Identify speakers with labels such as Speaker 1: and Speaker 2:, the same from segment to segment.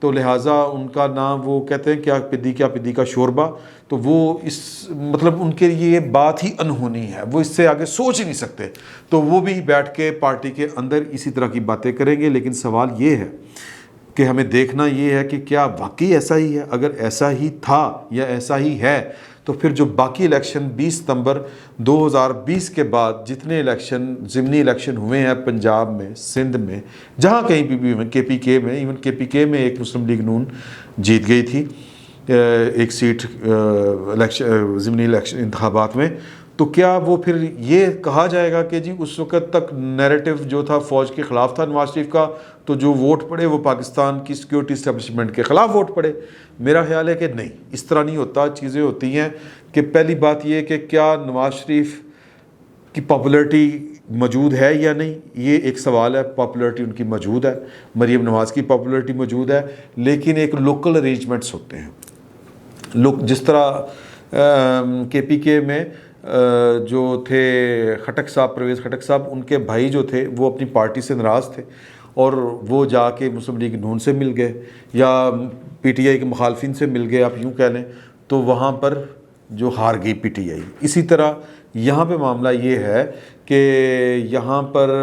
Speaker 1: تو لہٰذا ان کا نام وہ کہتے ہیں کیا پدی کا شوربہ، تو وہ اس مطلب ان کے لیے یہ بات ہی انہونی ہے، وہ اس سے آگے سوچ ہی نہیں سکتے، تو وہ بھی بیٹھ کے پارٹی کے اندر اسی طرح کی باتیں کریں گے۔ لیکن سوال یہ ہے کہ ہمیں دیکھنا یہ ہے کہ کیا واقعی ایسا ہی ہے؟ اگر ایسا ہی تھا یا ایسا ہی ہے تو پھر جو باقی الیکشن 20 ستمبر 2020 کے بعد جتنے الیکشن ضمنی الیکشن ہوئے ہیں پنجاب میں، سندھ میں، جہاں کہیں بھی ہوئے، کے پی کے میں، ایون کے پی کے میں ایک مسلم لیگ نون جیت گئی تھی ایک سیٹ الیکشن ضمنی الیکشن انتخابات میں، تو کیا وہ پھر یہ کہا جائے گا کہ جی اس وقت تک نیریٹو جو تھا فوج کے خلاف تھا نواز شریف کا، تو جو ووٹ پڑے وہ پاکستان کی سیکورٹی اسٹیبلشمنٹ کے خلاف ووٹ پڑے؟ میرا خیال ہے کہ نہیں، اس طرح نہیں ہوتا۔ چیزیں ہوتی ہیں کہ پہلی بات یہ کہ کیا نواز شریف کی پاپولیرٹی موجود ہے یا نہیں، یہ ایک سوال ہے۔ پاپولیرٹی ان کی موجود ہے، مریم نواز کی پاپولیرٹی موجود ہے، لیکن ایک لوکل ارینجمنٹس ہوتے ہیں۔ جس طرح کے پی کے میں جو تھے خٹک صاحب، پرویز خٹک صاحب، ان کے بھائی جو تھے وہ اپنی پارٹی سے ناراض تھے اور وہ جا کے مسلم لیگ نون سے مل گئے یا پی ٹی آئی کے مخالفین سے مل گئے، آپ یوں کہہ لیں، تو وہاں پر جو ہار گئی پی ٹی آئی۔ اسی طرح یہاں پہ معاملہ یہ ہے کہ یہاں پر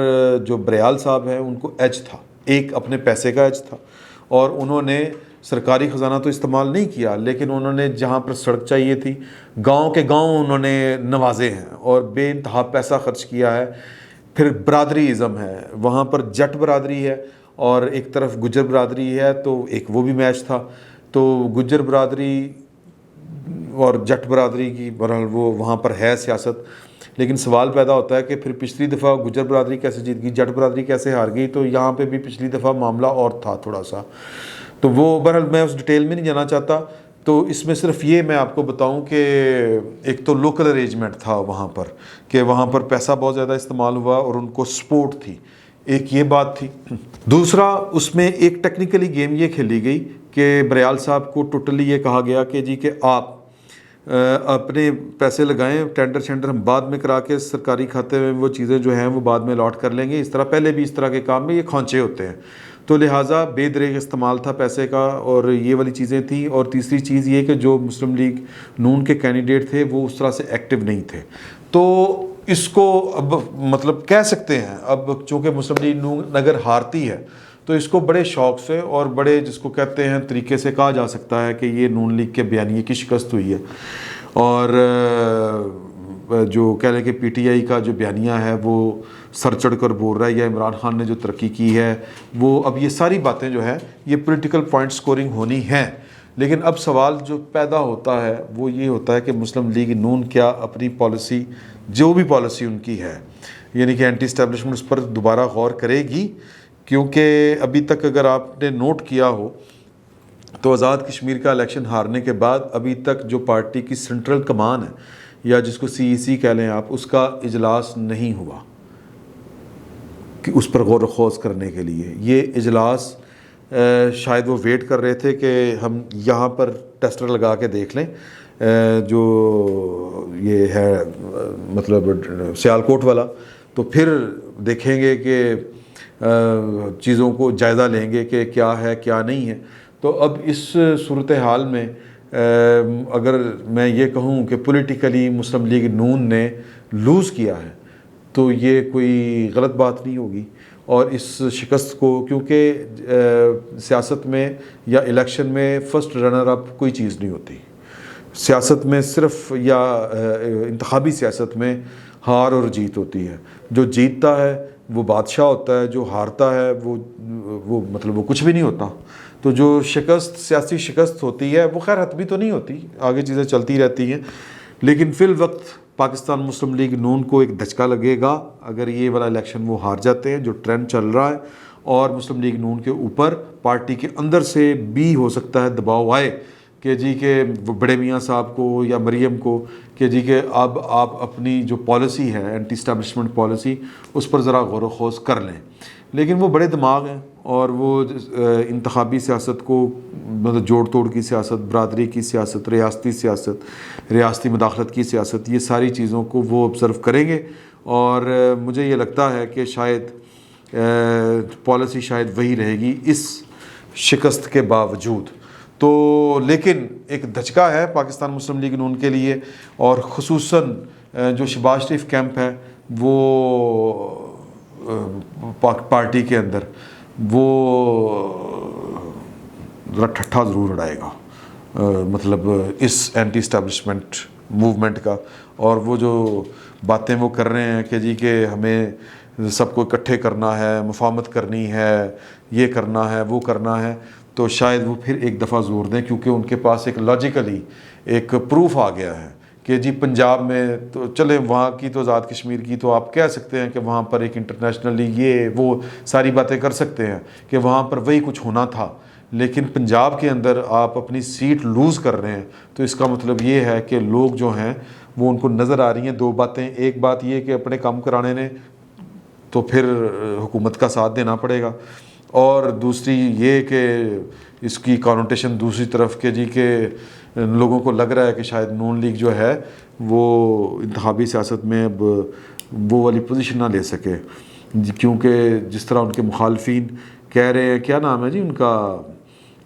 Speaker 1: جو بریال صاحب ہیں ان کو ایج تھا، ایک اپنے پیسے کا ایج تھا، اور انہوں نے سرکاری خزانہ تو استعمال نہیں کیا، لیکن انہوں نے جہاں پر سڑک چاہیے تھی گاؤں کے گاؤں انہوں نے نوازے ہیں اور بے انتہا پیسہ خرچ کیا ہے۔ پھر برادری ازم ہے، وہاں پر جٹ برادری ہے اور ایک طرف گجر برادری ہے، تو ایک وہ بھی میچ تھا، تو گجر برادری اور جٹ برادری کی بہرحال وہ وہاں پر ہے سیاست۔ لیکن سوال پیدا ہوتا ہے کہ پھر پچھلی دفعہ گجر برادری کیسے جیت گئی، جٹ برادری کیسے ہار گئی؟ تو یہاں پہ بھی پچھلی دفعہ معاملہ اور تھا تھوڑا سا، تو وہ بہرحال میں اس ڈیٹیل میں نہیں جانا چاہتا۔ تو اس میں صرف یہ میں آپ کو بتاؤں کہ ایک تو لوکل ارینجمنٹ تھا وہاں پر کہ وہاں پر پیسہ بہت زیادہ استعمال ہوا اور ان کو سپورٹ تھی، ایک یہ بات تھی۔ دوسرا اس میں ایک ٹیکنیکلی گیم یہ کھیلی گئی کہ بریال صاحب کو ٹوٹلی یہ کہا گیا کہ جی کہ آپ اپنے پیسے لگائیں، ٹینڈر شینڈر ہم بعد میں کرا کے سرکاری کھاتے میں وہ چیزیں جو ہیں وہ بعد میں الاٹ کر لیں گے۔ اس طرح پہلے بھی اس طرح کے کام میں یہ کھانچے ہوتے ہیں، تو لہٰذا بے دریغ استعمال تھا پیسے کا، اور یہ والی چیزیں تھیں۔ اور تیسری چیز یہ کہ جو مسلم لیگ نون کے کینڈیڈیٹ تھے وہ اس طرح سے ایکٹیو نہیں تھے، تو اس کو اب مطلب کہہ سکتے ہیں اب چونکہ مسلم لیگ نون اگر ہارتی ہے تو اس کو بڑے شوق سے اور بڑے جس کو کہتے ہیں طریقے سے کہا جا سکتا ہے کہ یہ نون لیگ کے بیانیے کی شکست ہوئی ہے، اور جو کہہ لیں کہ پی ٹی آئی کا جو بیانیہ ہے وہ سر چڑھ کر بول رہا ہے، یا عمران خان نے جو ترقی کی ہے وہ، اب یہ ساری باتیں جو ہیں یہ پولیٹیکل پوائنٹ سکورنگ ہونی ہیں۔ لیکن اب سوال جو پیدا ہوتا ہے وہ یہ ہوتا ہے کہ مسلم لیگ نون کیا اپنی پالیسی، جو بھی پالیسی ان کی ہے، یعنی کہ اینٹی اسٹیبلشمنٹ، اس پر دوبارہ غور کرے گی؟ کیونکہ ابھی تک اگر آپ نے نوٹ کیا ہو تو آزاد کشمیر کا الیکشن ہارنے کے بعد ابھی تک جو پارٹی کی سینٹرل کمان ہے، یا جس کو سی ای سی کہہ لیں آپ، اس کا اجلاس نہیں ہوا کہ اس پر غور و خوض کرنے کے لیے۔ یہ اجلاس شاید وہ ویٹ کر رہے تھے کہ ہم یہاں پر ٹیسٹر لگا کے دیکھ لیں، جو یہ ہے مطلب سیالکوٹ والا، تو پھر دیکھیں گے کہ چیزوں کو جائزہ لیں گے کہ کیا ہے کیا نہیں ہے۔ تو اب اس صورتحال میں اگر میں یہ کہوں کہ پولیٹیکلی مسلم لیگ نون نے لوز کیا ہے تو یہ کوئی غلط بات نہیں ہوگی، اور اس شکست کو، کیونکہ سیاست میں یا الیکشن میں فرسٹ رنر اپ کوئی چیز نہیں ہوتی، سیاست میں صرف یا انتخابی سیاست میں ہار اور جیت ہوتی ہے، جو جیتتا ہے وہ بادشاہ ہوتا ہے، جو ہارتا ہے وہ مطلب وہ کچھ بھی نہیں ہوتا۔ تو جو شکست، سیاسی شکست ہوتی ہے وہ خیر حتمی تو نہیں ہوتی، آگے چیزیں چلتی رہتی ہیں، لیکن فی الوقت پاکستان مسلم لیگ نون کو ایک دھچکا لگے گا اگر یہ والا الیکشن وہ ہار جاتے ہیں، جو ٹرینڈ چل رہا ہے، اور مسلم لیگ نون کے اوپر پارٹی کے اندر سے بھی ہو سکتا ہے دباؤ آئے کہ جی کہ بڑے میاں صاحب کو یا مریم کو کہ جی کہ اب آپ اپنی جو پالیسی ہے اینٹی اسٹیبلشمنٹ پالیسی اس پر ذرا غور و خوض کر لیں۔ لیکن وہ بڑے دماغ ہیں اور وہ انتخابی سیاست کو مطلب جوڑ توڑ کی سیاست، برادری کی سیاست، ریاستی سیاست، ریاستی مداخلت کی سیاست، یہ ساری چیزوں کو وہ آبزرو کریں گے، اور مجھے یہ لگتا ہے کہ شاید پالیسی شاید وہی رہے گی اس شکست کے باوجود. تو لیکن ایک دھچکا ہے پاکستان مسلم لیگ نون کے لیے, اور خصوصاً جو شہباز شریف کیمپ ہے وہ پارٹی کے اندر وہ ذرا ٹھٹھا ضرور اڑائے گا, مطلب اس اینٹی اسٹیبلشمنٹ موومنٹ کا. اور وہ جو باتیں وہ کر رہے ہیں کہ جی کہ ہمیں سب کو اکٹھے کرنا ہے, مفاہمت کرنی ہے, یہ کرنا ہے, وہ کرنا ہے, تو شاید وہ پھر ایک دفعہ زور دیں, کیونکہ ان کے پاس ایک لاجیکلی ایک پروف آ گیا ہے کہ جی پنجاب میں تو چلے, وہاں کی تو آزاد کشمیر کی تو آپ کہہ سکتے ہیں کہ وہاں پر ایک انٹرنیشنلی یہ وہ ساری باتیں کر سکتے ہیں کہ وہاں پر وہی کچھ ہونا تھا, لیکن پنجاب کے اندر آپ اپنی سیٹ لوز کر رہے ہیں, تو اس کا مطلب یہ ہے کہ لوگ جو ہیں وہ ان کو نظر آ رہی ہیں دو باتیں. ایک بات یہ کہ اپنے کام کرانے نے تو پھر حکومت کا ساتھ دینا پڑے گا, اور دوسری یہ کہ اس کی کانوٹیشن دوسری طرف کہ جی کہ لوگوں کو لگ رہا ہے کہ شاید نون لیگ جو ہے وہ انتخابی سیاست میں اب وہ والی پوزیشن نہ لے سکے, کیونکہ جس طرح ان کے مخالفین کہہ رہے ہیں, کیا نام ہے جی ان کا,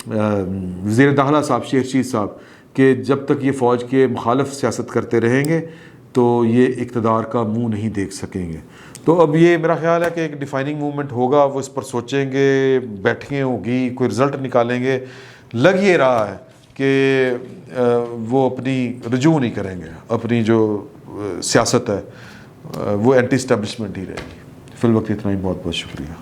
Speaker 1: وزیر داخلہ صاحب شیخ رشید صاحب, کہ جب تک یہ فوج کے مخالف سیاست کرتے رہیں گے تو یہ اقتدار کا منہ نہیں دیکھ سکیں گے. تو اب یہ میرا خیال ہے کہ ایک ڈیفائننگ موومنٹ ہوگا, وہ اس پر سوچیں گے, بیٹھیں ہوگی, کوئی رزلٹ نکالیں گے. لگ یہ رہا ہے کہ وہ اپنی رجوع نہیں کریں گے, اپنی جو سیاست ہے وہ اینٹی اسٹیبلشمنٹ ہی رہے گی. فی الوقت اتنا ہی, بہت بہت شکریہ.